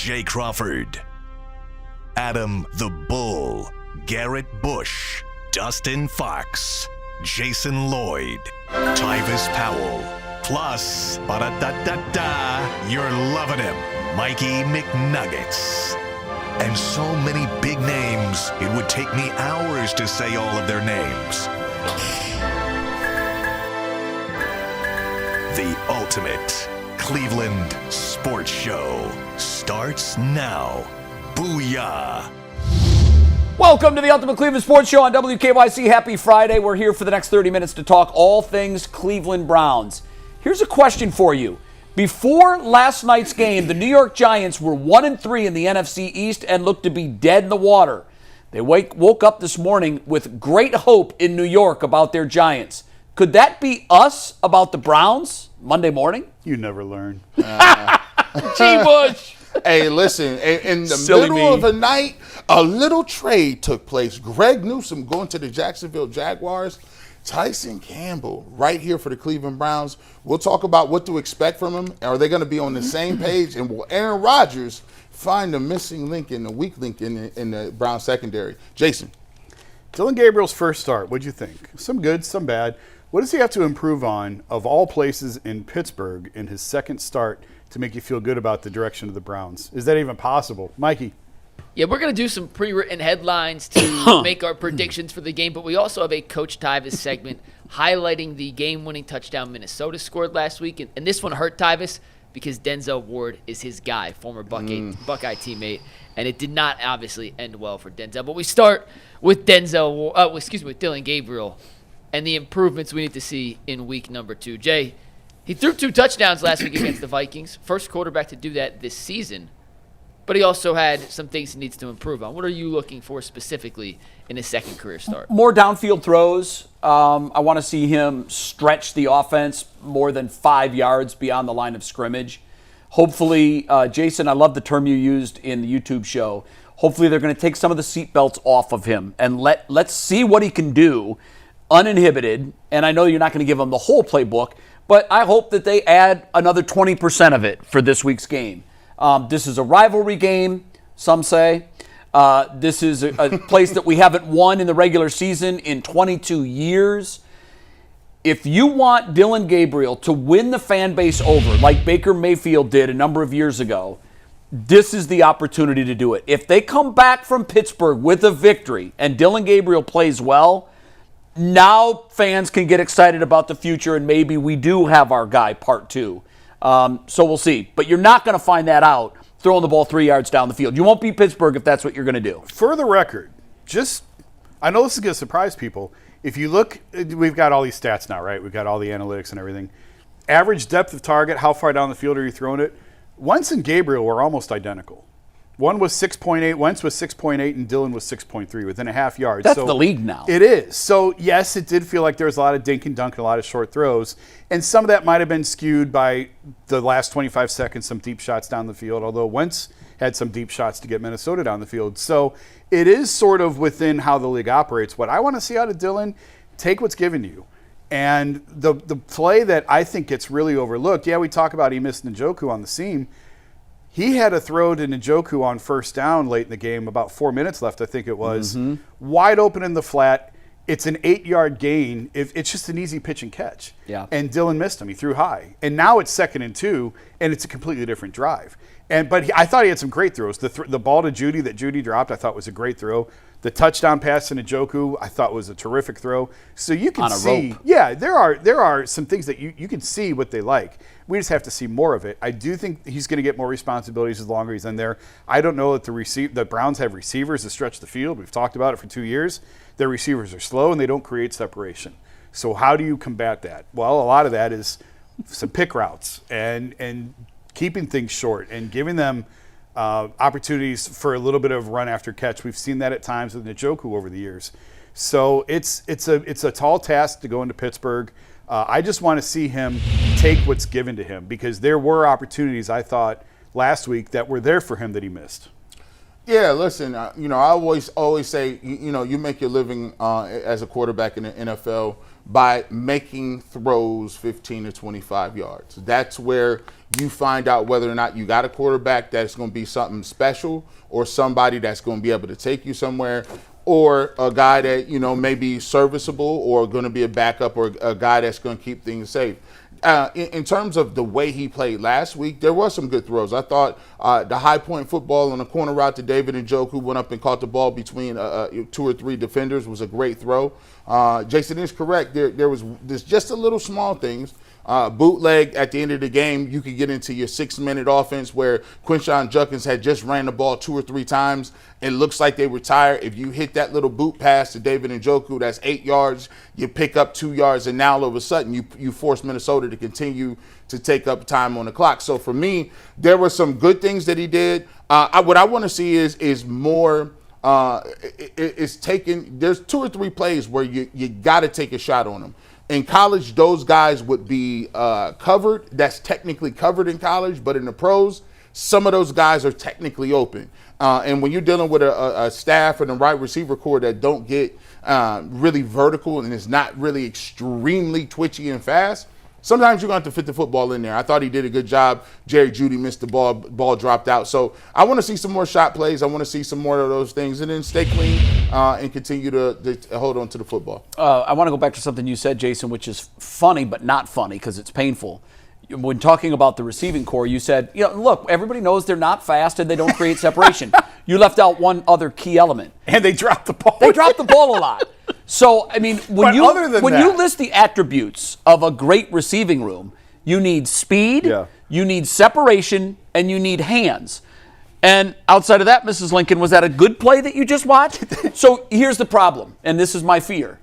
Jay Crawford, Adam the Bull, Garrett Bush, Dustin Fox, Jason Lloyd, Tyvis Powell, plus, ba-da-da-da-da, you're loving him, Mikey McNuggets. And so many big names, it would take me hours to say all of their names. The ultimate Cleveland sports show starts now. Booyah! Welcome to the Ultimate Cleveland Sports Show on WKYC. Happy Friday. We're here for the next 30 minutes to talk all things Cleveland Browns. Here's a question for you. Before last night's game, the New York Giants were 1-3 in the NFC East and looked to be dead in the water. They woke up this morning with great hope in New York about their Giants. Could that be us about the Browns Monday morning? You never learn. G-Bush. Hey, listen, in the Silly middle me. of the night, a little trade took place. Greg Newsome going to the Jacksonville Jaguars. Tyson Campbell right here for the Cleveland Browns. We'll talk about what to expect from him. Are they going to be on the same page? And will Aaron Rodgers find the missing link and the weak link in the Browns secondary? Jason. Dillon Gabriel's first start, what'd you think? Some good, some bad. What does he have to improve on, of all places in Pittsburgh, in his second start to make you feel good about the direction of the Browns? Is that even possible? Mikey? Yeah, we're going to do some pre-written headlines to make our predictions for the game, but we also have a Coach Tyvis segment highlighting the game-winning touchdown Minnesota scored last week. And this one hurt Tyvis because Denzel Ward is his guy, former Buckeye teammate, and it did not obviously end well for Denzel. But we start with with Dillon Gabriel and the improvements we need to see in week number 2. Jay, he threw 2 touchdowns last week against the Vikings. First quarterback to do that this season. But he also had some things he needs to improve on. What are you looking for specifically in his second career start? More downfield throws. I want to see him stretch the offense more than 5 yards beyond the line of scrimmage. Hopefully, Jason, I love the term you used in the YouTube show. Hopefully they're going to take some of the seatbelts off of him and let's see what he can do uninhibited. And I know you're not going to give him the whole playbook, but I hope that they add another 20% of it for this week's game. This is a rivalry game, some say. This is a place that we haven't won in the regular season in 22 years. If you want Dillon Gabriel to win the fan base over, like Baker Mayfield did a number of years ago, this is the opportunity to do it. If they come back from Pittsburgh with a victory and Dillon Gabriel plays well, now fans can get excited about the future and maybe we do have our guy part 2. So we'll see. But you're not going to find that out throwing the ball 3 yards down the field. You won't beat Pittsburgh if that's what you're going to do. For the record, I know this is going to surprise people. If you look, we've got all these stats now, right? We've got all the analytics and everything. Average depth of target, how far down the field are you throwing it? Wentz and Gabriel were almost identical. One was 6.8, Wentz was 6.8, and Dillon was 6.3, within a half yard. That's the league now. It is. So, yes, it did feel like there was a lot of dink and dunk and a lot of short throws. And some of that might have been skewed by the last 25 seconds, some deep shots down the field, although Wentz had some deep shots to get Minnesota down the field. So it is sort of within how the league operates. What I want to see out of Dillon, take what's given you. And the play that I think gets really overlooked, we talk about he missed Njoku on the seam. He had a throw to Njoku on first down late in the game, about 4 minutes left, I think it was. Wide open in the flat. It's an 8-yard gain. It's just an easy pitch and catch. Yeah. And Dillon missed him. He threw high. And now it's 2nd and 2, and it's a completely different drive. But I thought he had some great throws. The ball to Judy that Judy dropped, I thought was a great throw. The touchdown pass to Njoku, I thought was a terrific throw. So you can see, there are some things that you can see what they like. We just have to see more of it. I do think he's going to get more responsibilities as longer he's in there. I don't know that the Browns have receivers to stretch the field. We've talked about it for 2 years. Their receivers are slow and they don't create separation. So how do you combat that? Well, a lot of that is some pick routes and keeping things short and giving them opportunities for a little bit of run after catch. We've seen that at times with Njoku over the years. So it's a tall task to go into Pittsburgh. I just want to see him take what's given to him because there were opportunities, I thought, last week that were there for him that he missed. Yeah, listen, I always say, you make your living as a quarterback in the NFL by making throws 15 to 25 yards. That's where you find out whether or not you got a quarterback that's going to be something special, or somebody that's going to be able to take you somewhere, or a guy that, may be serviceable, or going to be a backup, or a guy that's going to keep things safe. In terms of the way he played last week, there were some good throws. I thought the high point football on the corner route to David Njoku, went up and caught the ball between 2 or 3 defenders, was a great throw. Jason is correct. There's just a little small things. Bootleg at the end of the game, you could get into your 6-minute offense where Quinshon Judkins had just ran the ball 2 or 3 times. It looks like they were tired. If you hit that little boot pass to David Njoku, that's 8 yards. You pick up 2 yards, and now all of a sudden you force Minnesota to continue to take up time on the clock. So for me, there were some good things that he did. What I want to see is more. There's 2 or 3 plays where you got to take a shot on them. In college, those guys would be covered. That's technically covered in college, but in the pros, some of those guys are technically open. And when you're dealing with a staff and a wide receiver core that don't get really vertical and is not really extremely twitchy and fast, sometimes you're going to have to fit the football in there. I thought he did a good job. Jerry Jeudy missed the ball dropped out. So I want to see some more shot plays. I want to see some more of those things, and then stay clean and continue to hold on to the football. I want to go back to something you said, Jason, which is funny but not funny because it's painful. When talking about the receiving core, you said, look, everybody knows they're not fast and they don't create separation. You left out one other key element. And they dropped the ball. They dropped the ball a lot. So, I mean, when you list the attributes of a great receiving room, you need speed, you need separation, and you need hands. And outside of that, Mrs. Lincoln, was that a good play that you just watched? So here's the problem, and this is my fear.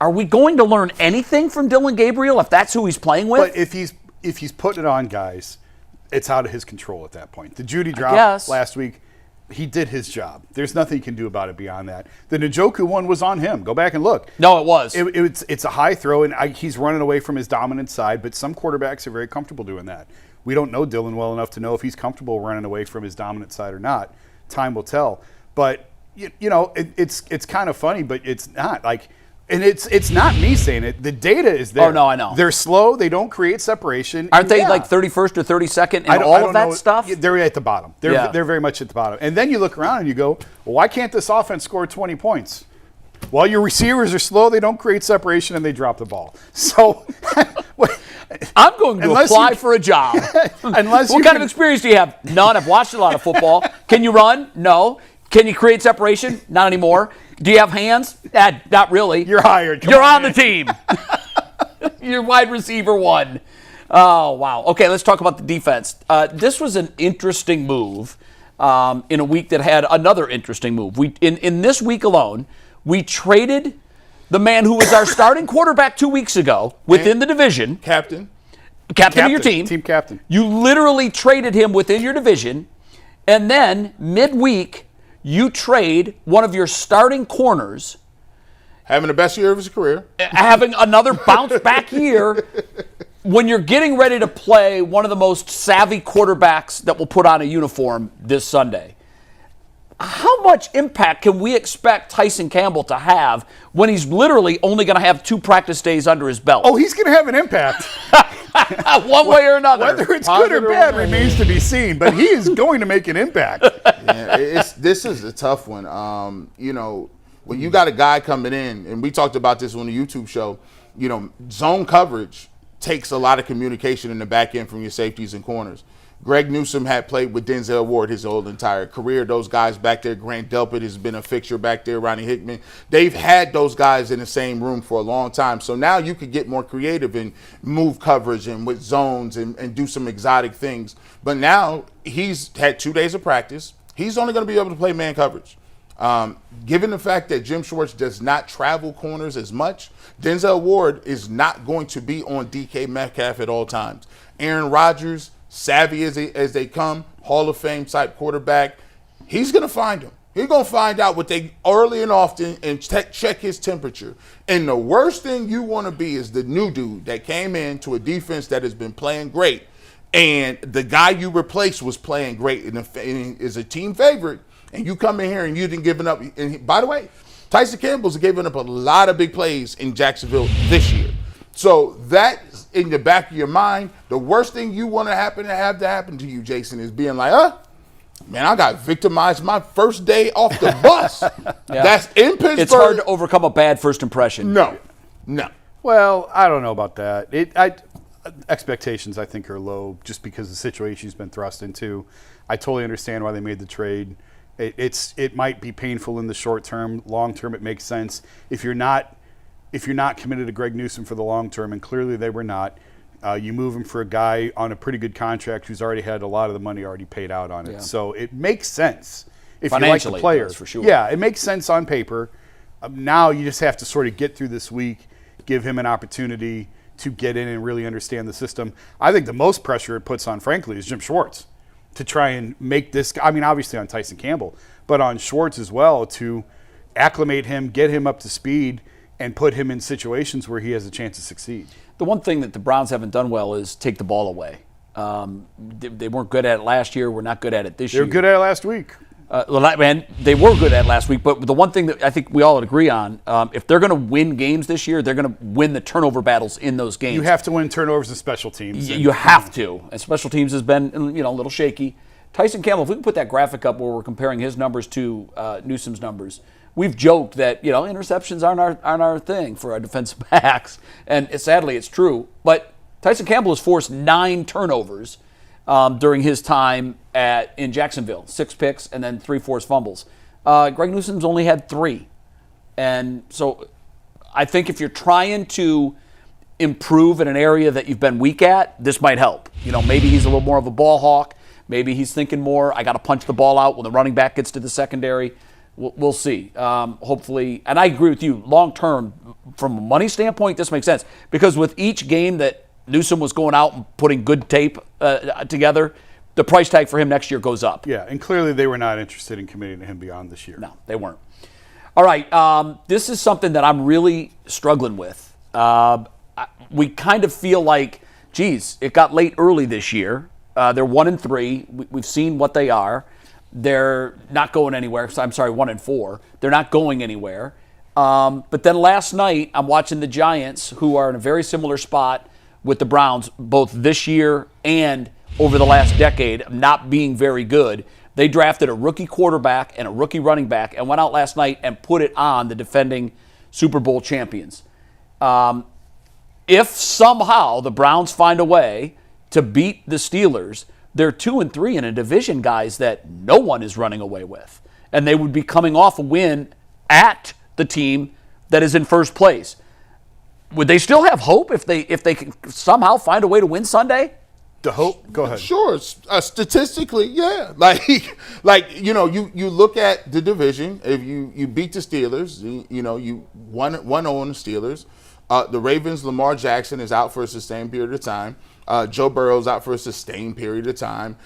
Are we going to learn anything from Dillon Gabriel if that's who he's playing with? But if he's putting it on guys, it's out of his control at that point. The Jeudy drop last week, he did his job. There's nothing he can do about it beyond that. The Njoku one was on him. Go back and look. No, it was. It's a high throw, and he's running away from his dominant side, but some quarterbacks are very comfortable doing that. We don't know Dillon well enough to know if he's comfortable running away from his dominant side or not. Time will tell. But, it's kind of funny, but it's not. And it's not me saying it. The data is there. Oh, no, I know. They're slow. They don't create separation. Aren't they 31st or 32nd in all of that stuff? They're at the bottom. They're very much at the bottom. And then you look around and you go, well, why can't this offense score 20 points? Well, your receivers are slow. They don't create separation, and they drop the ball. So I'm going to apply for a job. What kind of experience do you have? None. I've watched a lot of football. Can you run? No. Can you create separation? Not anymore. Do you have hands? Not really. You're hired. You're on the team. You're wide receiver 1. Oh, wow. Okay, let's talk about the defense. This was an interesting move in a week that had another interesting move. In this week alone, we traded the man who was our starting quarterback 2 weeks ago within the division. Captain Of your team. Team captain. You literally traded him within your division. And then midweek, you trade one of your starting corners. Having the best year of his career. Having another bounce-back year when you're getting ready to play one of the most savvy quarterbacks that will put on a uniform this Sunday. How much impact can we expect Tyson Campbell to have when he's literally only going to have 2 practice days under his belt? Oh, he's going to have an impact. One way or another. Whether it's good or bad remains to be seen, but he is going to make an impact. This is a tough one. When you got a guy coming in, and we talked about this on the YouTube show, zone coverage takes a lot of communication in the back end from your safeties and corners. Greg Newsome had played with Denzel Ward his whole entire career. Those guys back there, Grant Delpit has been a fixture back there, Ronnie Hickman. They've had those guys in the same room for a long time. So now you could get more creative and move coverage and with zones and do some exotic things. But now he's had 2 days of practice. He's only going to be able to play man coverage. Given the fact that Jim Schwartz does not travel corners as much, Denzel Ward is not going to be on DK Metcalf at all times. Aaron Rodgers, savvy as they come, Hall of Fame type quarterback, he's going to find them. He's going to find out what they early and often and check his temperature. And the worst thing you want to be is the new dude that came into a defense that has been playing great, and the guy you replaced was playing great and is a team favorite, and you come in here and you didn't give it up. And by the way, Tyson Campbell's given up a lot of big plays in Jacksonville this year. So that's in the back of your mind. The worst thing you want to have to happen to you, Jason, is being like, man, I got victimized my first day off the bus. That's in Pittsburgh. It's hard to overcome a bad first impression. No. Well, I don't know about that. Expectations, I think, are low just because the situation he's been thrust into. I totally understand why they made the trade. It might be painful in the short term. Long term, it makes sense. If you're not committed to Greg Newsome for the long term, and clearly they were not, you move him for a guy on a pretty good contract who's already had a lot of the money already paid out on it. Yeah. So it makes sense if you like the player. It does, for sure. Yeah, it makes sense on paper. Now you just have to sort of get through this week, give him an opportunity to get in and really understand the system. I think the most pressure it puts on, frankly, is Jim Schwartz to try and make this, I mean, obviously on Tyson Campbell, but on Schwartz as well, to acclimate him, get him up to speed, and put him in situations where he has a chance to succeed. The one thing that the Browns haven't done well is take the ball away. They weren't good at it last year. We're not good at it this year. They were good at it last week. They were good at it last week, but the one thing that I think we all would agree on, if they're going to win games this year, they're going to win the turnover battles in those games. You have to win turnovers and special teams. You have to. And special teams has been a little shaky. Tyson Campbell, if we can put that graphic up where we're comparing his numbers to Newsome's numbers, we've joked that interceptions aren't our thing for our defensive backs, and sadly it's true. But Tyson Campbell has forced 9 turnovers during his time in Jacksonville, 6 picks and then 3 forced fumbles. Greg Newsome's only had 3, and so I think if you're trying to improve in an area that you've been weak at, this might help. Maybe he's a little more of a ball hawk. Maybe he's thinking more, I got to punch the ball out when the running back gets to the secondary. We'll see. Hopefully, and I agree with you, long term, from a money standpoint, this makes sense. Because with each game that Newsome was going out and putting good tape together, the price tag for him next year goes up. Yeah, and clearly they were not interested in committing to him beyond this year. No, they weren't. All right, this is something that I'm really struggling with. We kind of feel like, geez, it got late early this year. They're 1-3. We've seen what they are. They're not going anywhere. I'm sorry, 1-4. They're not going anywhere. But then last night, I'm watching the Giants, who are in a very similar spot with the Browns, both this year and over the last decade, not being very good. They drafted a rookie quarterback and a rookie running back and went out last night and put it on the defending Super Bowl champions. If somehow the Browns find a way to beat the Steelers, they're 2-3 in a division, guys, that no one is running away with. And they would be coming off a win at the team that is in first place. Would they still have hope if they can somehow find a way to win Sunday? The hope? Go ahead. Sure. Statistically, yeah. You look at the division. If you beat the Steelers, you won on the Steelers. The Ravens, Lamar Jackson is out for a sustained period of time. Joe Burrow's out for a sustained period of time.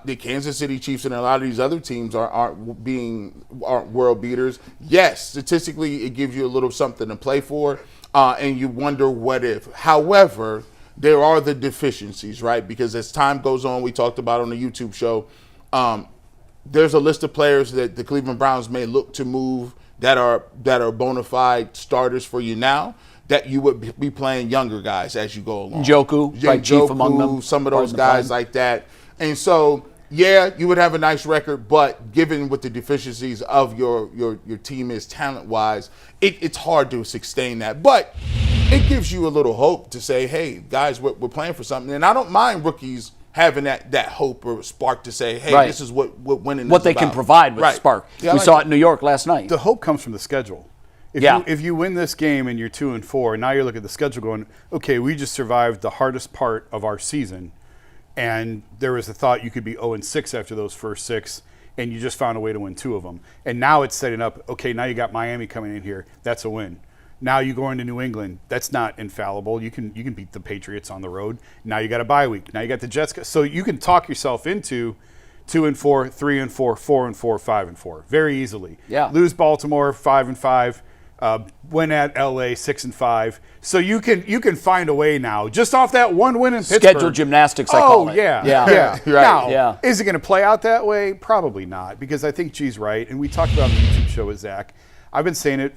The Kansas City Chiefs and a lot of these other teams aren't world beaters. Yes, statistically, it gives you a little something to play for, and you wonder what if. However, there are the deficiencies, right? Because as time goes on, we talked about on the YouTube show, there's a list of players that the Cleveland Browns may look to move that are bona fide starters for you now, that you would be playing younger guys as you go along. Njoku, right, chief among them. Some of those guys like that. And so, yeah, you would have a nice record, but given what the deficiencies of your team is talent-wise, it's hard to sustain that. But it gives you a little hope to say, hey, guys, we're playing for something. And I don't mind rookies having that hope or spark to say, hey, this is what winning is what they can provide with spark. Yeah, we saw it in New York last night. The hope comes from the schedule. If you win this game and you're 2-4, now you look at the schedule going, okay, we just survived the hardest part of our season, and there was a thought you could be 0-6 after those first 6, and you just found a way to win 2 of them. And now it's setting up, okay, now you got Miami coming in here, that's a win. Now you go into New England, that's not infallible. You can beat the Patriots on the road. Now you got a bye week. Now you got the Jets. So you can talk yourself into 2-4, 3-4, 4-4, 5-4 very easily. Yeah. Lose Baltimore 5-5. Win at LA 6-5, so you can find a way now just off that one win in Pittsburgh. Schedule gymnastics, I call it. Yeah. Right. Now, is it going to play out that way? Probably not, because I think G's right, and we talked about on the YouTube show with Zach. I've been saying it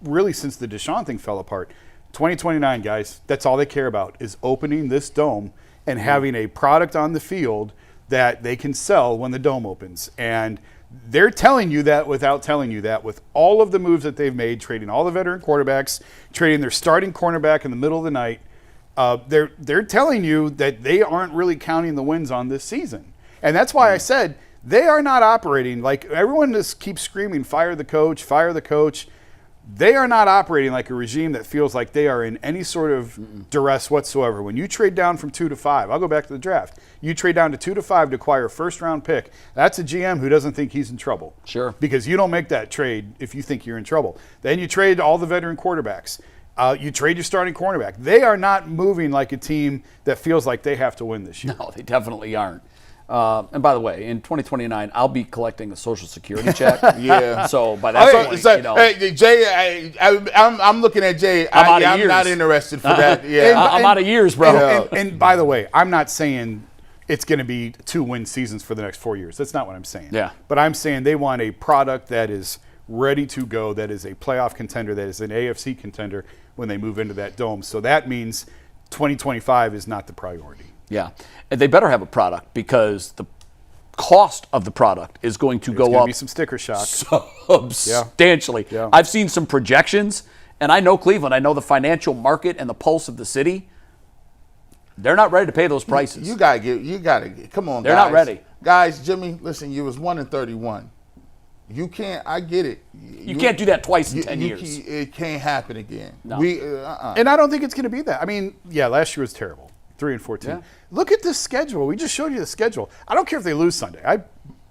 really since the Deshaun thing fell apart. 2029, guys, that's all they care about is opening this dome and having a product on the field that they can sell when the dome opens. And they're telling you that without telling you that with all of the moves that they've made, trading all the veteran quarterbacks, trading their starting cornerback in the middle of the night. They're telling you that they aren't really counting the wins on this season. And that's why I said they are not operating like everyone just keeps screaming, fire the coach, fire the coach. They are not operating like a regime that feels like they are in any sort of duress whatsoever. When you trade down from 2 to 5, I'll go back to the draft. You trade down to 2 to 5 to acquire a first-round pick. That's a GM who doesn't think he's in trouble. Sure. Because you don't make that trade if you think you're in trouble. Then you trade all the veteran quarterbacks. You trade your starting cornerback. They are not moving like a team that feels like they have to win this year. No, they definitely aren't. And by the way, in 2029, I'll be collecting a Social Security check. Yeah. So by that point, hey, Jay, I'm looking at Jay. I'm not interested for that. Yeah. I'm out of years, bro. And by the way, I'm not saying it's going to be 2-win seasons for the next 4 years. That's not what I'm saying. Yeah. But I'm saying they want a product that is ready to go, that is a playoff contender, that is an AFC contender when they move into that dome. So that means 2025 is not the priority. Yeah. And they better have a product because the cost of the product is going to go There's going up to be some sticker shock. Substantially. Yeah. I've seen some projections, and I know Cleveland. I know the financial market and the pulse of the city. They're not ready to pay those prices. You gotta come on, They're guys. not ready. Guys, Jimmy, listen, you was 1-31. You can't, I get it. You can't do that twice in 10 years. It can't happen again. No. And I don't think it's going to be that. I mean, yeah, last year was terrible. 3-14. Yeah. Look at this schedule. We just showed you the schedule. I don't care if they lose Sunday. I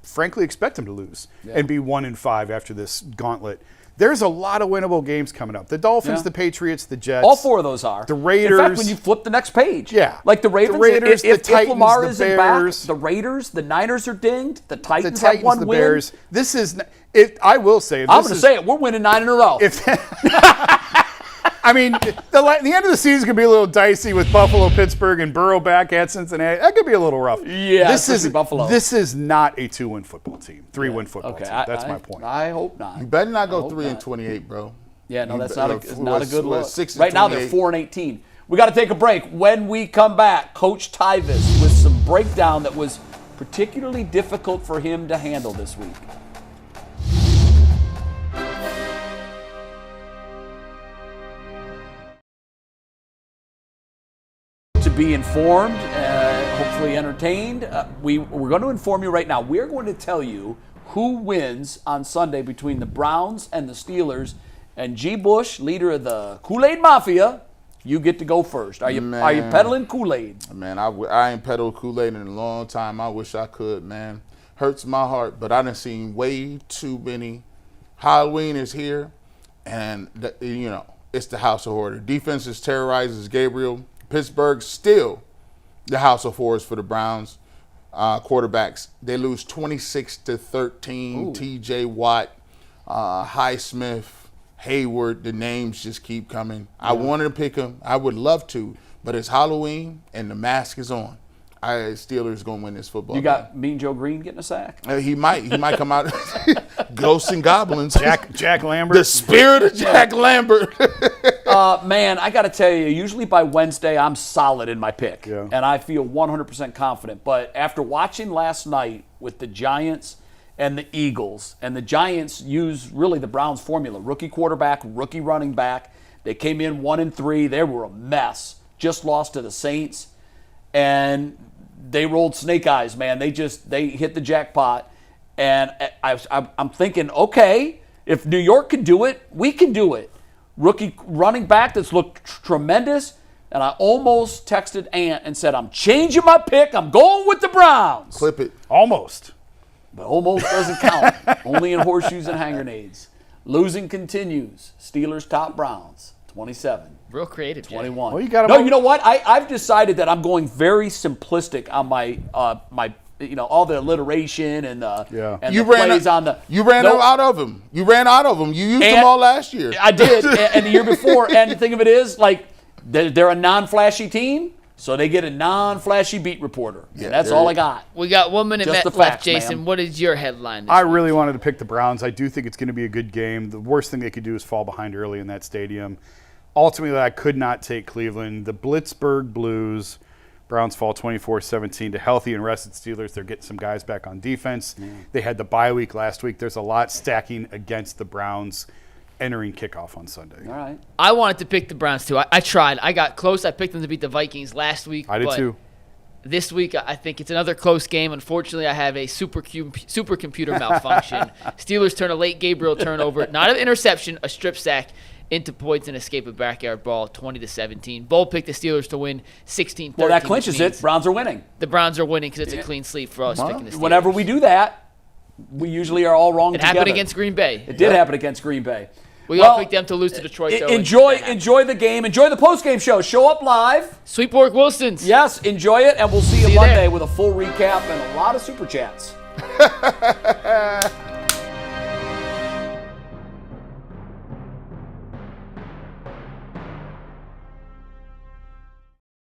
frankly expect them to lose and be 1-5 after this gauntlet. There's a lot of winnable games coming up. The Dolphins, the Patriots, the Jets. All 4 of those are. The Raiders. In fact, when you flip the next page. Yeah. Like the Ravens. The Raiders, if the Titans, Lamar the isn't back, Bears. the Raiders, the Niners are dinged. The The Titans, Titans, have one the win. Bears. This is it. I will say. I'm going to say it. We're winning 9 in a row. I mean, the end of the season could be a little dicey with Buffalo, Pittsburgh, and Burrow back at Cincinnati. That could be a little rough. Yeah, this is Buffalo. This is not a 2-win football team, 3-win football team. That's my point. I hope not. You better not go 3-28, bro. Yeah, no, that's not a good look. 6-28. Right now they're 4-18. We got to take a break. When we come back, Coach Tyvis with some breakdown that was particularly difficult for him to handle this week. To be informed, hopefully entertained, we're going to inform you right now. We're going to tell you who wins on Sunday between the Browns and the Steelers. And G. Bush, leader of the Kool-Aid Mafia, you get to go first. Are you peddling Kool-Aid? Man, I ain't peddled Kool-Aid in a long time. I wish I could, man. Hurts my heart, but I done seen way too many. Halloween is here, and it's the house of horror. Defense is terrorizes Gabriel. Pittsburgh still the house of horrors for the Browns. Quarterbacks, they lose 26-13. T.J. Watt, Highsmith, Hayward, the names just keep coming. I wanted to pick them. I would love to, but it's Halloween and the mask is on. Steelers going to win this football. You got Mean Joe Green getting a sack? He might come out. Ghosts and goblins. Jack Lambert. The spirit of Jack Lambert. Man, I got to tell you, usually by Wednesday, I'm solid in my pick. Yeah. And I feel 100% confident. But after watching last night with the Giants and the Eagles, and the Giants use really the Browns formula, rookie quarterback, rookie running back. They came in 1-3. They were a mess. Just lost to the Saints. And they rolled snake eyes, man. They hit the jackpot. And I'm thinking, okay, if New York can do it, we can do it. Rookie running back that's looked tremendous. And I almost texted Ant and said, I'm changing my pick. I'm going with the Browns. Clip it. Almost. But almost doesn't count. Only in horseshoes and hand grenades. Losing continues. Steelers top Browns, 27. Real creative, 21. Well, you got you know what? I've decided that I'm going very simplistic on my all the alliteration and the plays on the. You ran out of them. You used them all last year. I did, and the year before. And the thing of it is, like, they're a non-flashy team, So they get a non-flashy beat reporter. Yeah, And that's there all you- I got. We got 1 minute Just the left, facts, Jason. ma'am. What is your headline this I week? really wanted to pick the Browns. I do think it's going to be a good game. The worst thing they could do is fall behind early in that stadium. Ultimately, I could not take Cleveland. The Blitzburg Blues, Browns fall 24-17 to healthy and rested Steelers. They're getting some guys back on defense. They had the bye week last week. There's a lot stacking against the Browns entering kickoff on Sunday. All right. I wanted to pick the Browns, too. I tried. I got close. I picked them to beat the Vikings last week. I did but too. This week, I think it's another close game. Unfortunately, I have a supercomputer malfunction. Steelers turn a late Gabriel turnover, not an interception, a strip sack, into points and escape a backyard ball, 20-17. Bull picked the Steelers to win 16-13. Well, that clinches it. Browns are winning. The Browns are winning because it's a clean sweep for us picking the Steelers. Whenever we do that, we usually are all wrong It together. happened against Green Bay. It did happen against Green Bay. We all picked them to lose to Detroit, though. Enjoy the game. Enjoy the post-game show. Show up live. Sweet Pork Wilson's. Yes, enjoy it, and we'll see you you Monday there. with a full recap and a lot of super chats.